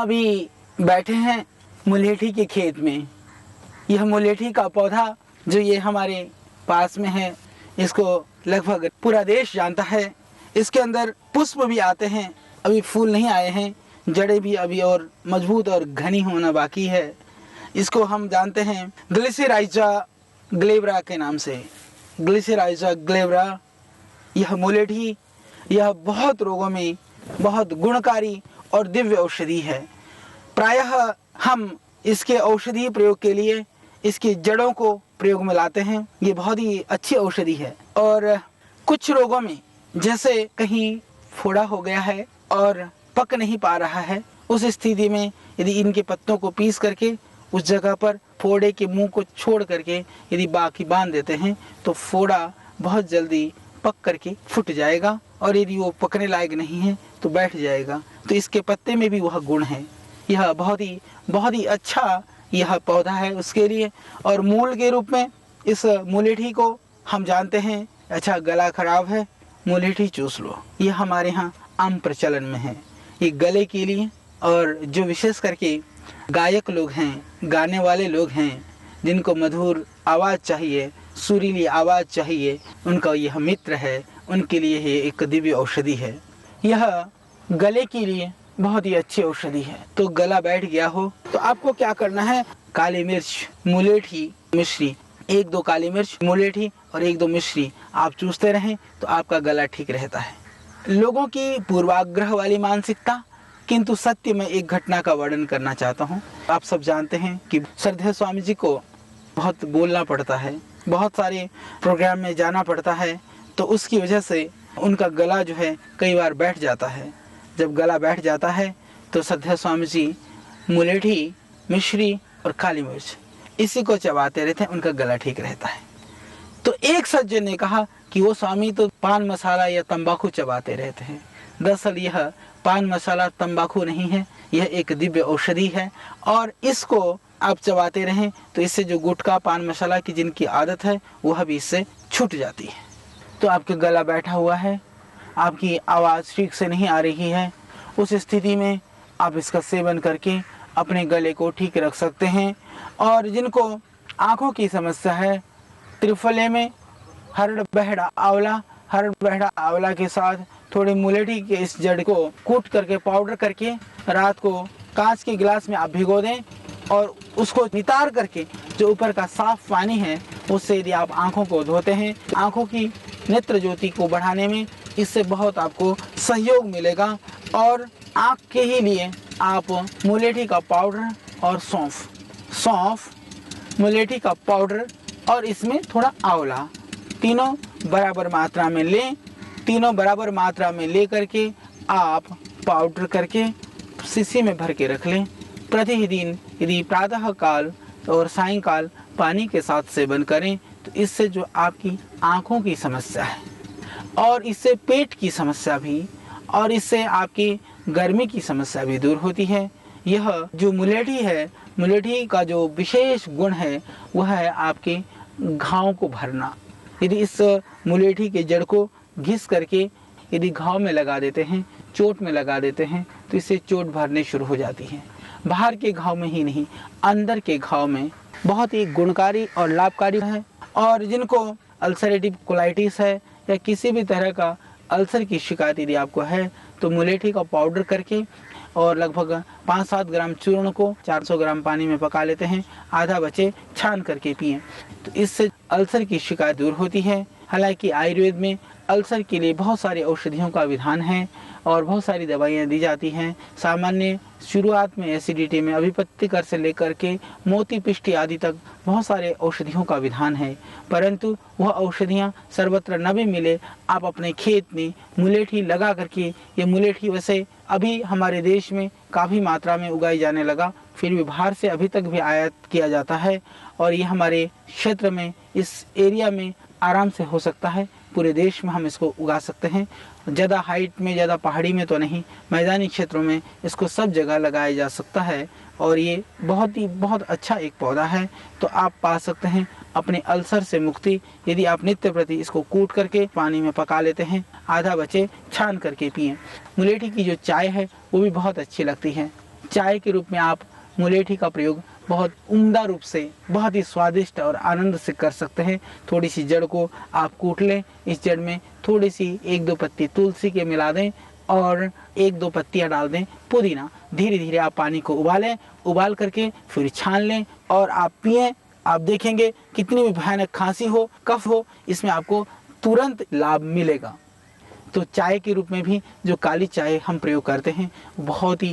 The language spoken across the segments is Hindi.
अभी बैठे हैं मुलेठी के खेत में। यह मुलेठी का पौधा जो ये हमारे पास में है, इसको लगभग पूरा देश जानता है। इसके अंदर पुष्प भी आते हैं, अभी फूल नहीं आए हैं, जड़ें भी अभी और मजबूत और घनी होना बाकी है। इसको हम जानते हैं ग्लिसिराइजा ग्लेब्रा के नाम से। ग्लिसिराइजा ग्लेब्रा यह मुलेठी, यह बहुत रोगों में बहुत गुणकारी और दिव्य औषधि है। प्रायः हम इसके औषधि प्रयोग के लिए इसकी जड़ों को प्रयोग में लाते हैं। ये बहुत ही अच्छी औषधि है। और कुछ रोगों में, जैसे कहीं फोड़ा हो गया है और पक नहीं पा रहा है, उस स्थिति में यदि इनके पत्तों को पीस करके उस जगह पर फोड़े के मुंह को छोड़ करके यदि बाकी बांध देते हैं तो फोड़ा बहुत जल्दी पक करके फूट जाएगा, और यदि वो पकने लायक नहीं है तो बैठ जाएगा। तो इसके पत्ते में भी वह गुण है। यह बहुत ही अच्छा यह पौधा है उसके लिए। और मूल के रूप में इस मुलेठी को हम जानते हैं, अच्छा गला खराब है, मुलेठी चूस लो। यह हमारे यहाँ आम प्रचलन में है ये गले के लिए। और जो विशेष करके गायक लोग हैं, गाने वाले लोग हैं, जिनको मधुर आवाज़ चाहिए, सुरीली आवाज़ चाहिए, उनका यह मित्र है, उनके लिए ये एक दिव्य औषधि है। यह गले के लिए बहुत ही अच्छी औषधि है। तो गला बैठ गया हो तो आपको क्या करना है, काली मिर्च, मुलेठी, मिश्री, 1-2 काली मिर्च, मुलेठी और 1-2 मिश्री आप चूसते रहें तो आपका गला ठीक रहता है। लोगों की पूर्वाग्रह वाली मानसिकता, किंतु सत्य में एक घटना का वर्णन करना चाहता हूँ। आप सब जानते हैं कि श्रद्धेय स्वामी जी को बहुत बोलना पड़ता है, बहुत सारे प्रोग्राम में जाना पड़ता है, तो उसकी वजह से उनका गला जो है कई बार बैठ जाता है। जब गला बैठ जाता है तो श्रद्धेय स्वामी जी मुलेठी, मिश्री और काली मिर्च इसी को चबाते रहते हैं, उनका गला ठीक रहता है। तो एक सज्जन ने कहा कि वो स्वामी तो पान मसाला या तंबाकू चबाते रहते हैं। दरअसल यह पान मसाला तंबाकू नहीं है, यह एक दिव्य औषधि है, और इसको आप चबाते रहें तो इससे जो गुटखा पान मसाला की जिनकी आदत है वह भी इससे छूट जाती है। तो आपके गला बैठा हुआ है, आपकी आवाज़ ठीक से नहीं आ रही है, उस स्थिति में आप इसका सेवन करके अपने गले को ठीक रख सकते हैं। और जिनको आँखों की समस्या है, त्रिफले में हरड़ बहड़ा आंवला, हरड़ बहड़ा आंवला के साथ थोड़ी मुलेठी के इस जड़ को कूट करके पाउडर करके रात को कांच के गिलास में आप भिगो दें, और उसको नितार करके जो ऊपर का साफ पानी है उससे यदि आप आँखों को धोते हैं, आँखों की नेत्र ज्योति को बढ़ाने में इससे बहुत आपको सहयोग मिलेगा। और आँख के ही लिए आप मुलेठी का पाउडर और सौंफ, मुलेठी का पाउडर और इसमें थोड़ा आंवला, तीनों बराबर मात्रा में लें। तीनों बराबर मात्रा में ले करके आप पाउडर करके शीशी में भर के रख लें। प्रतिदिन यदि प्रातः काल और सायंकाल पानी के साथ सेवन करें तो इससे जो आपकी आँखों की समस्या है, और इससे पेट की समस्या भी, और इससे आपकी गर्मी की समस्या भी दूर होती है। यह जो मुलेठी है, मुलेठी का जो विशेष गुण है वह है आपके घाव को भरना। यदि इस मुलेठी के जड़ को घिस करके यदि घाव में लगा देते हैं, चोट में लगा देते हैं, तो इससे चोट भरने शुरू हो जाती है। बाहर के घाव में ही नहीं, अंदर के घाव में बहुत ही गुणकारी और लाभकारी है। और जिनको अल्सरेटिव कोलाइटिस है या किसी भी तरह का अल्सर की शिकायत यदि आपको है तो मुलेठी का पाउडर करके और लगभग 5-7 ग्राम चूर्ण को 400 ग्राम पानी में पका लेते हैं, आधा बचे छान करके पिएं, तो इससे अल्सर की शिकायत दूर होती है। हालांकि आयुर्वेद में अल्सर के लिए बहुत सारी औषधियों का विधान है और बहुत सारी दवाइयाँ दी जाती हैं। सामान्य शुरुआत में एसिडिटी में अभिपत्तिकर से लेकर के मोती पिष्टी आदि तक बहुत सारे औषधियों का विधान है, परंतु वह औषधियाँ सर्वत्र न भी मिले, आप अपने खेत में मुलेठी लगा करके, ये मुलेठी वैसे अभी हमारे देश में काफ़ी मात्रा में उगाई जाने लगा, फिर भी बाहर से अभी तक भी आयात किया जाता है, और ये हमारे क्षेत्र में इस एरिया में आराम से हो सकता है। पूरे देश में हम इसको उगा सकते हैं। ज़्यादा हाइट में, ज़्यादा पहाड़ी में तो नहीं, मैदानी क्षेत्रों में इसको सब जगह लगाया जा सकता है, और ये बहुत अच्छा एक पौधा है। तो आप पा सकते हैं अपने अल्सर से मुक्ति यदि आप नित्य प्रति इसको कूट करके पानी में पका लेते हैं, आधा बचे छान करके पिएं। मुलेठी की जो चाय है वो भी बहुत अच्छी लगती है। चाय के रूप में आप मुलेठी का प्रयोग बहुत उम्दा रूप से, बहुत ही स्वादिष्ट और आनंद से कर सकते हैं। थोड़ी सी जड़ को आप कूट लें, इस जड़ में थोड़ी सी 1-2 पत्ती तुलसी के मिला दें और 1-2 पत्तियां डाल दें पुदीना। धीरे धीरे आप पानी को उबालें, उबाल करके फिर छान लें और आप पिएं। आप देखेंगे कितनी भी भयानक खांसी हो, कफ हो, इसमें आपको तुरंत लाभ मिलेगा। तो चाय के रूप में भी जो काली चाय हम प्रयोग करते हैं बहुत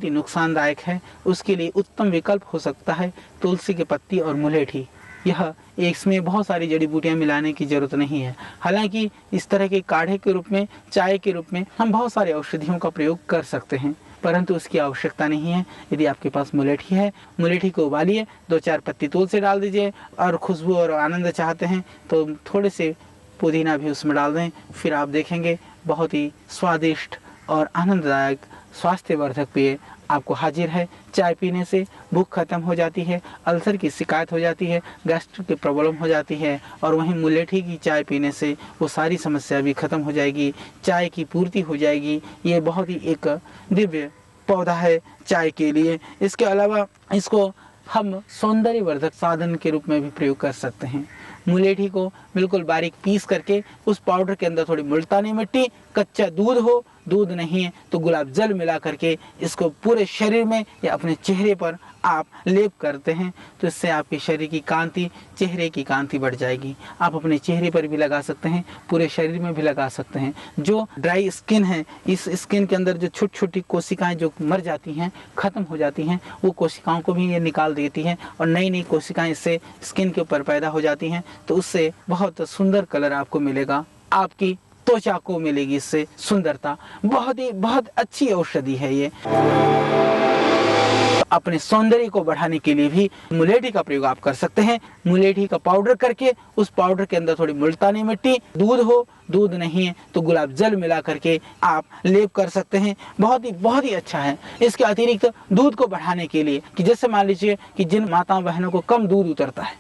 ही नुकसानदायक है। उसके लिए उत्तम विकल्प हो सकता है तुलसी की पत्ती और मुलेठी। यह इसमें बहुत सारी जड़ी बूटियां मिलाने की जरूरत नहीं है। हालांकि इस तरह के काढ़े के रूप में, चाय के रूप में हम बहुत सारे औषधियों का प्रयोग कर सकते हैं, परंतु उसकी आवश्यकता नहीं है। यदि आपके पास मुलेठी है, मुलेठी को उबालिए, 2-4 पत्ती तुलसी डाल दीजिए और खुशबू और आनंद चाहते हैं तो थोड़े से पुदीना भी उसमें डाल दें। फिर आप देखेंगे बहुत ही स्वादिष्ट और आनंददायक स्वास्थ्यवर्धक पेय आपको हाजिर है। चाय पीने से भूख खत्म हो जाती है, अल्सर की शिकायत हो जाती है, गैस्ट्रिक की प्रॉब्लम हो जाती है, और वहीं मुलेठी की चाय पीने से वो सारी समस्या भी खत्म हो जाएगी, चाय की पूर्ति हो जाएगी। ये बहुत ही एक दिव्य पौधा है चाय के लिए। इसके अलावा इसको हम सौंदर्यवर्धक साधन के रूप में भी प्रयोग कर सकते हैं। मुलेठी को बिल्कुल बारीक पीस करके उस पाउडर के अंदर थोड़ी मुल्तानी मिट्टी, कच्चा दूध हो, दूध नहीं है तो गुलाब जल मिला करके इसको पूरे शरीर में या अपने चेहरे पर आप लेप करते हैं तो इससे आपके शरीर की कांति, चेहरे की कांति बढ़ जाएगी। आप अपने चेहरे पर भी लगा सकते हैं, पूरे शरीर में भी लगा सकते हैं। जो ड्राई स्किन है, इस स्किन के अंदर जो छोटी छोटी कोशिकाएं जो मर जाती हैं, खत्म हो जाती हैं, वो कोशिकाओं को भी ये निकाल देती हैं और नई नई कोशिकाएं इससे स्किन के ऊपर पैदा हो जाती हैं। तो उससे बहुत सुंदर कलर आपको मिलेगा, आपकी त्वचा को मिलेगी इससे सुंदरता। बहुत अच्छी औषधि है ये। अपने सौंदर्य को बढ़ाने के लिए भी मुलेठी का प्रयोग आप कर सकते हैं। मुलेठी का पाउडर करके उस पाउडर के अंदर थोड़ी मुल्तानी मिट्टी, दूध हो, दूध नहीं है तो गुलाब जल मिला करके आप लेप कर सकते हैं। बहुत ही अच्छा है। इसके अतिरिक्त दूध को बढ़ाने के लिए कि जैसे मान लीजिए कि जिन माताओं बहनों को कम दूध उतरता है,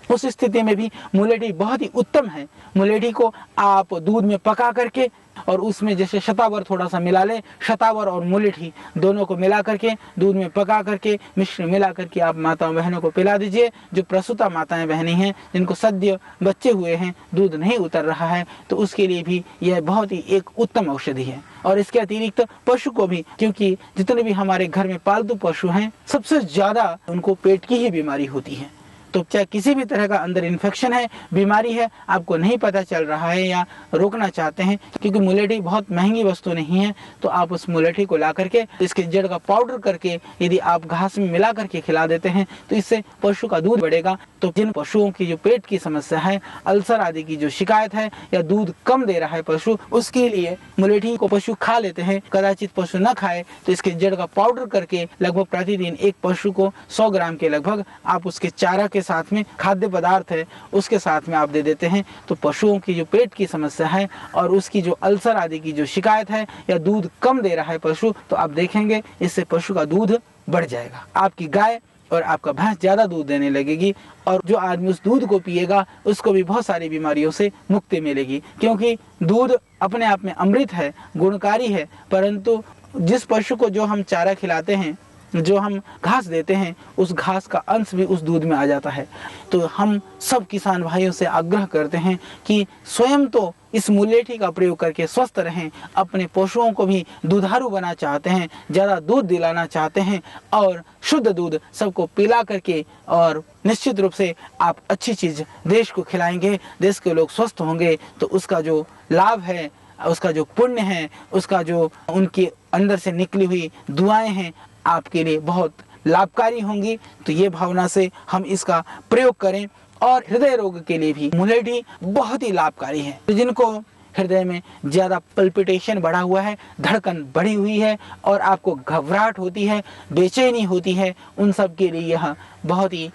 उस स्थिति में भी मुलेठी बहुत ही उत्तम है। मुलेठी को आप दूध में पका करके और उसमें जैसे शतावर थोड़ा सा मिला ले, शतावर और मुलेठी दोनों को मिला करके दूध में पका करके मिश्रण मिला करके आप माताओं बहनों को पिला दीजिए। जो प्रसूता माताएं बहनें हैं, जिनको सद्य बच्चे हुए हैं, दूध नहीं उतर रहा है, तो उसके लिए भी यह बहुत ही एक उत्तम औषधि है। और इसके अतिरिक्त पशु को भी, क्योंकि जितने भी हमारे घर में पालतू पशु हैं, सबसे ज्यादा उनको पेट की ही बीमारी होती है। तो चाहे किसी भी तरह का अंदर इन्फेक्शन है, बीमारी है, आपको नहीं पता चल रहा है या रोकना चाहते हैं, क्योंकि मुलेठी बहुत महंगी वस्तु नहीं है, तो आप उस मुलेठी को ला करके इसके जड़ का पाउडर करके यदि आप घास में मिला करके खिला देते हैं तो इससे पशु का दूध बढ़ेगा। तो जिन पशुओं की जो पेट की समस्या है, अल्सर आदि की जो शिकायत है या दूध कम दे रहा है पशु, उसके लिए मुलेठी को पशु खा लेते हैं, कदाचित पशु न खाए तो इसके जड़ का पाउडर करके लगभग प्रतिदिन एक पशु को 100 ग्राम के लगभग आप उसके चारा के साथ में, खाद्य पदार्थ है उसके साथ में आप दे देते हैं, तो पशुओं की जो पेट की समस्या है और उसकी जो अल्सर आदि की जो शिकायत है या दूध कम दे रहा है पशु, तो आप देखेंगे इससे पशु का दूध बढ़ जाएगा। आपकी गाय और आपका भैंस ज्यादा दूध देने लगेगी और जो आदमी उस दूध को पिएगा उसको भी बहुत सारी बीमारियों से मुक्ति मिलेगी, क्योंकि दूध अपने आप में अमृत है, गुणकारी है। परंतु जिस पशु को जो हम चारा खिलाते हैं, जो हम घास देते हैं, उस घास का अंश भी उस दूध में आ जाता है। तो हम सब किसान भाइयों से आग्रह करते हैं कि स्वयं तो इस मुलेठी का प्रयोग करके स्वस्थ रहें, अपने पशुओं को भी दुधारू बना चाहते हैं, ज़्यादा दूध दिलाना चाहते हैं और शुद्ध दूध सबको पिला करके, और निश्चित रूप से आप अच्छी चीज़ देश को खिलाएंगे, देश के लोग स्वस्थ होंगे, तो उसका जो लाभ है, उसका जो पुण्य है, उसका जो उनके अंदर से निकली हुई दुआएं हैं, आपके लिए बहुत लाभकारी होंगी। तो ये भावना से हम इसका प्रयोग करें। और हृदय रोग के लिए भी मुलेठी बहुत ही लाभकारी है। तो जिनको हृदय में ज़्यादा पल्पिटेशन बढ़ा हुआ है, धड़कन बढ़ी हुई है और आपको घबराहट होती है, बेचैनी होती है, उन सब के लिए यह बहुत ही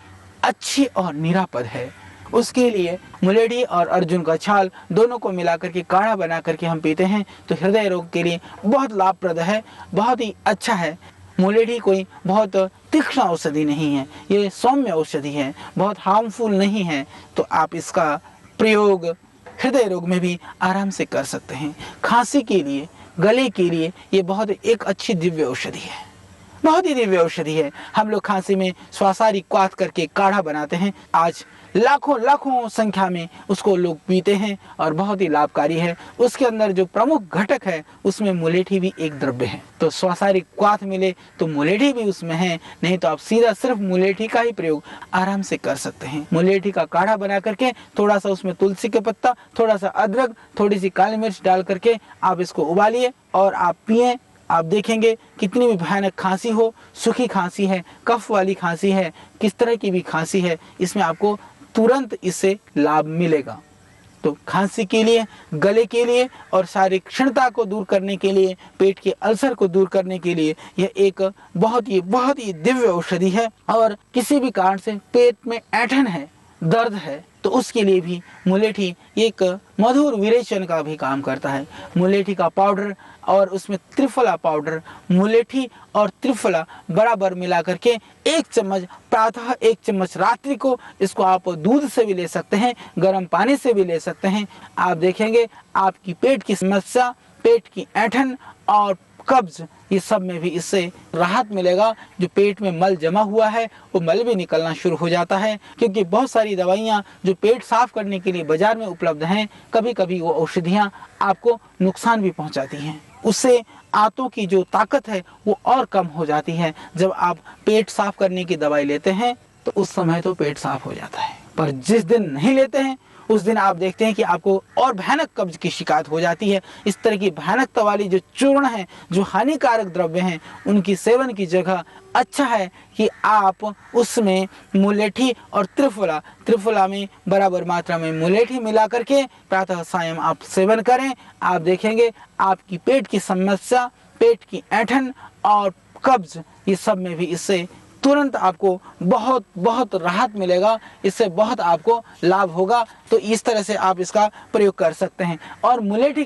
अच्छी और निरापद है। उसके लिए मुलेठी और अर्जुन का छाल दोनों को मिलाकर के काढ़ा बना करके हम पीते हैं, तो हृदय रोग के लिए बहुत लाभप्रद है, बहुत ही अच्छा है। मुलेठी कोई बहुत तीक्ष्ण औषधि नहीं है, ये सौम्य औषधि है, बहुत हार्मफुल नहीं है। तो आप इसका प्रयोग हृदय रोग में भी आराम से कर सकते हैं। खांसी के लिए, गले के लिए ये बहुत एक अच्छी दिव्य औषधि है। बहुत ही दिव्य औषधि है। हम लोग खांसी में स्वासारी क्वाथ करके काढ़ा बनाते हैं। आज लाखों लाखों संख्या में उसको लोग पीते हैं और बहुत ही लाभकारी है। उसके अंदर जो प्रमुख घटक है उसमें मुलेठी भी एक द्रव्य है। तो स्वासारी क्वाथ मिले तो मुलेठी भी उसमें है, नहीं तो आप सीधा सिर्फ मुलेठी का ही प्रयोग आराम से कर सकते हैं। मुलेठी का काढ़ा बना करके थोड़ा सा उसमें तुलसी के पत्ता, थोड़ा सा अदरक, थोड़ी सी काली मिर्च डाल करके आप इसको उबालिए और आप पिए। आप देखेंगे कितनी भी भयानक खांसी हो, सूखी खांसी है, कफ वाली खांसी है, किस तरह की भी खांसी है, इसमें आपको तुरंत इससे लाभ मिलेगा। तो खांसी के लिए, गले के लिए और शारीरिक क्षीणता को दूर करने के लिए, पेट के अल्सर को दूर करने के लिए यह एक बहुत ही दिव्य औषधि है। और किसी भी कारण से पेट में ऐंठन है, दर्द है, तो उसके लिए भी मुलेठी एक मधुर विरेचन का भी काम करता है। मुलेठी का पाउडर और उसमें त्रिफला पाउडर, मुलेठी और त्रिफला बराबर मिला करके 1 चम्मच प्रातः, 1 चम्मच रात्रि को, इसको आप दूध से भी ले सकते हैं, गर्म पानी से भी ले सकते हैं। आप देखेंगे आपकी पेट की समस्या, पेट की ऐंठन और कब्ज, ये सब में भी इससे राहत मिलेगा। जो पेट में मल जमा हुआ है वो मल भी निकलना शुरू हो जाता है, क्योंकि बहुत सारी दवाइयाँ जो पेट साफ करने के लिए बाजार में उपलब्ध हैं, कभी कभी वो औषधियाँ आपको नुकसान भी पहुँचाती हैं। उससे आंतों की जो ताकत है वो और कम हो जाती है। जब आप पेट साफ करने की दवाई लेते हैं तो उस समय तो पेट साफ हो जाता है, पर जिस दिन नहीं लेते हैं उस दिन आप देखते हैं कि आपको और भयानक कब्ज की शिकायत हो जाती है। इस तरह की भयानकता वाली जो चूर्ण है, जो हानिकारक द्रव्य हैं, उनकी सेवन की जगह अच्छा है कि आप उसमें मुलेठी और त्रिफला में बराबर मात्रा में मुलेठी मिला करके प्रातः सायं आप सेवन करें। आप देखेंगे आपकी पेट की समस्या, पेट की ऐंठन और कब्ज, ये सब में भी इससे तुरंत आपको बहुत राहत मिलेगा, इससे बहुत आपको लाभ होगा। तो इस तरह से आप इसका प्रयोग कर सकते हैं। और मुलेठी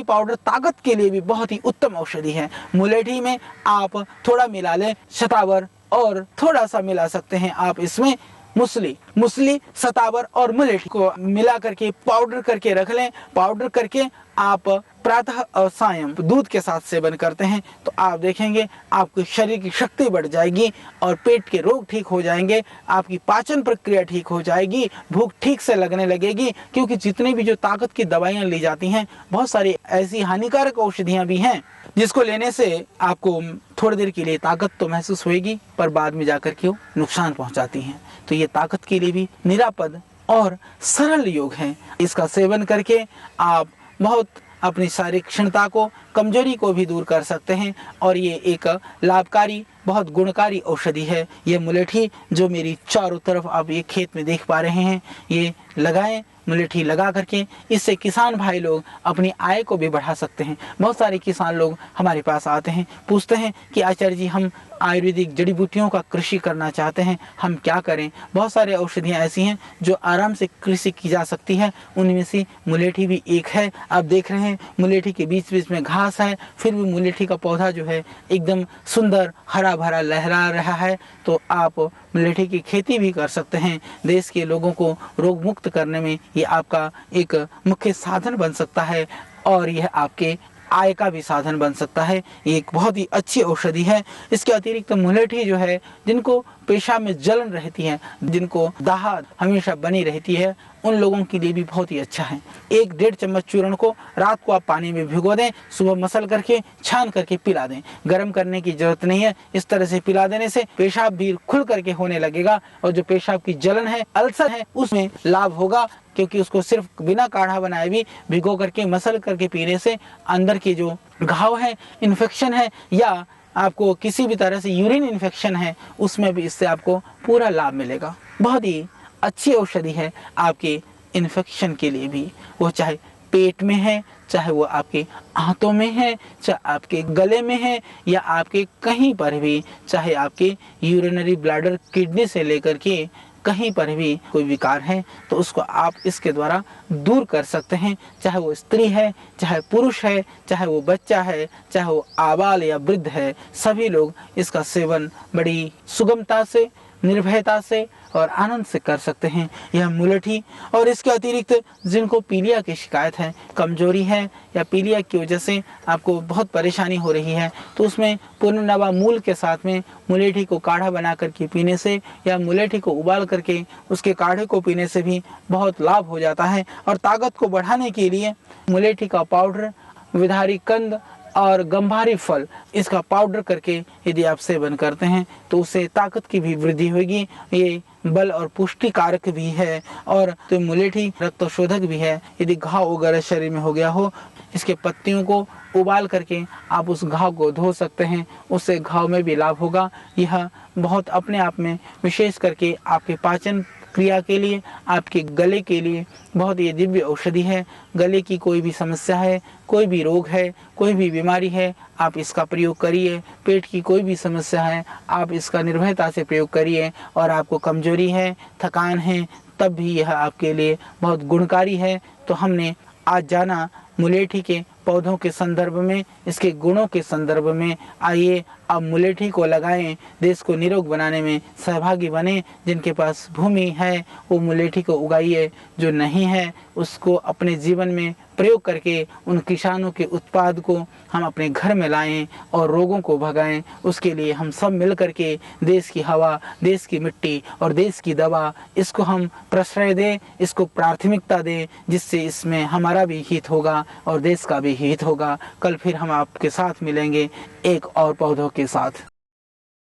पाउडर ताकत के लिए भी बहुत ही उत्तम औषधि है। मुलेठी में आप थोड़ा मिला लें शतावर और थोड़ा सा मिला सकते हैं आप इसमें मूसली, शतावर और मुलेठी को मिला करके पाउडर करके रख लें। पाउडर करके आप प्रातः और सायं दूध के साथ सेवन करते हैं तो आप देखेंगे आपके शरीर की शक्ति बढ़ जाएगी और पेट के रोग ठीक हो जाएंगे, आपकी पाचन प्रक्रिया ठीक हो जाएगी, भूख ठीक से लगने लगेगी। क्योंकि जितनी भी जो ताकत की दवाइयाँ ली जाती हैं, बहुत सारी ऐसी हानिकारक औषधियाँ भी हैं जिसको लेने से आपको थोड़ी देर के लिए ताकत तो महसूस होगी, पर बाद में जाकर के वो नुकसान पहुंचाती हैं। तो ये ताकत के लिए भी निरापद और सरल योग है। इसका सेवन करके आप बहुत अपनी शारीरिक क्षमता को, कमजोरी को भी दूर कर सकते हैं। और ये एक लाभकारी, बहुत गुणकारी औषधि है। ये मुलेठी जो मेरी चारों तरफ आप ये खेत में देख पा रहे हैं, ये लगाएं। मुलेठी लगा करके इससे किसान भाई लोग अपनी आय को भी बढ़ा सकते हैं। बहुत सारे किसान लोग हमारे पास आते हैं, पूछते हैं कि आचार्य जी, हम आयुर्वेदिक जड़ी बूटियों का कृषि करना चाहते हैं, हम क्या करें। बहुत सारे औषधियाँ ऐसी हैं जो आराम से कृषि की जा सकती है, उनमें से मुलेठी भी एक है। आप देख रहे हैं मुलेठी के बीच बीच में घास है, फिर भी मुलेठी का पौधा जो है एकदम सुंदर हरा भरा लहरा रहा है। तो आप मुलेठी की खेती भी कर सकते हैं। देश के लोगों को रोग मुक्त करने में ये आपका एक मुख्य साधन बन सकता है और यह आपके आय का भी साधन बन सकता है। ये एक बहुत ही अच्छी औषधि है। इसके अतिरिक्त मुलेठी जो है, जिनको पेशाब में जलन रहती है, जिनको दाह हमेशा बनी रहती है, उन लोगों के लिए भी बहुत ही अच्छा है। 1-1.5 चम्मच चूर्ण को रात को आप पानी में भिगो दें, सुबह मसल करके छान करके पिला दें। गर्म करने की जरूरत नहीं है। इस तरह से पिला देने से पेशाब भी खुल करके होने लगेगा और जो पेशाब की जलन है, अल्सर है, उसमें लाभ होगा। क्योंकि उसको सिर्फ बिना काढ़ा बनाए भी भिगो करके मसल करके पीने से अंदर के जो घाव है, इन्फेक्शन है, या आपको किसी भी तरह से यूरिन इन्फेक्शन है, उसमें भी इससे आपको पूरा लाभ मिलेगा। बहुत ही अच्छी औषधि है आपके इन्फेक्शन के लिए भी, वो चाहे पेट में है, चाहे वो आपके हाथों में है, चाहे आपके गले में है, या आपके कहीं पर भी, चाहे आपके यूरिनरी ब्लैडर, किडनी से लेकर के कहीं पर भी कोई विकार है तो उसको आप इसके द्वारा दूर कर सकते हैं। चाहे वो स्त्री है, चाहे पुरुष है, चाहे वो बच्चा है, चाहे वो आबाल या वृद्ध है, सभी लोग इसका सेवन बड़ी सुगमता से, निर्भयता से और आनंद से कर सकते हैं यह मुलेठी। और इसके अतिरिक्त जिनको पीलिया की शिकायत है, कमजोरी है या पीलिया की वजह से आपको बहुत परेशानी हो रही है, तो उसमें पुनर्नवा मूल के साथ में मुलेठी को काढ़ा बना करके पीने से या मुलेठी को उबाल करके उसके काढ़े को पीने से भी बहुत लाभ हो जाता है। और ताकत को बढ़ाने के लिए मुलेठी का पाउडर, विधारी कंद और गंभारी फल, इसका पाउडर करके यदि आप सेवन करते हैं तो उससे ताकत की भी वृद्धि होगी। ये बल और पुष्टि कारक भी है और तो मुलेठी रक्तशोधक भी है। यदि घाव वगैरह शरीर में हो गया हो, इसके पत्तियों को उबाल करके आप उस घाव को धो सकते हैं, उससे घाव में भी लाभ होगा। यह बहुत अपने आप में विशेष करके आपके पाचन क्रिया के लिए, आपके गले के लिए बहुत ये दिव्य औषधि है। गले की कोई भी समस्या है, कोई भी रोग है, कोई भी बीमारी है, आप इसका प्रयोग करिए। पेट की कोई भी समस्या है, आप इसका निर्भयता से प्रयोग करिए। और आपको कमजोरी है, थकान है, तब भी यह आपके लिए बहुत गुणकारी है। तो हमने आज जाना मुलेठी के पौधों के संदर्भ में, इसके गुणों के संदर्भ में। आइए अब मुलेठी को लगाएं, देश को निरोग बनाने में सहभागी बने। जिनके पास भूमि है वो मुलेठी को उगाइए, जो नहीं है उसको अपने जीवन में प्रयोग करके उन किसानों के उत्पाद को हम अपने घर में लाएं और रोगों को भगाएं। उसके लिए हम सब मिल करके देश की हवा, देश की मिट्टी और देश की दवा, इसको हम प्रश्रय दें, इसको प्राथमिकता दें, जिससे इसमें हमारा भी हित होगा और देश का भी हित होगा। कल फिर हम आपके साथ मिलेंगे एक और पौधों के साथ।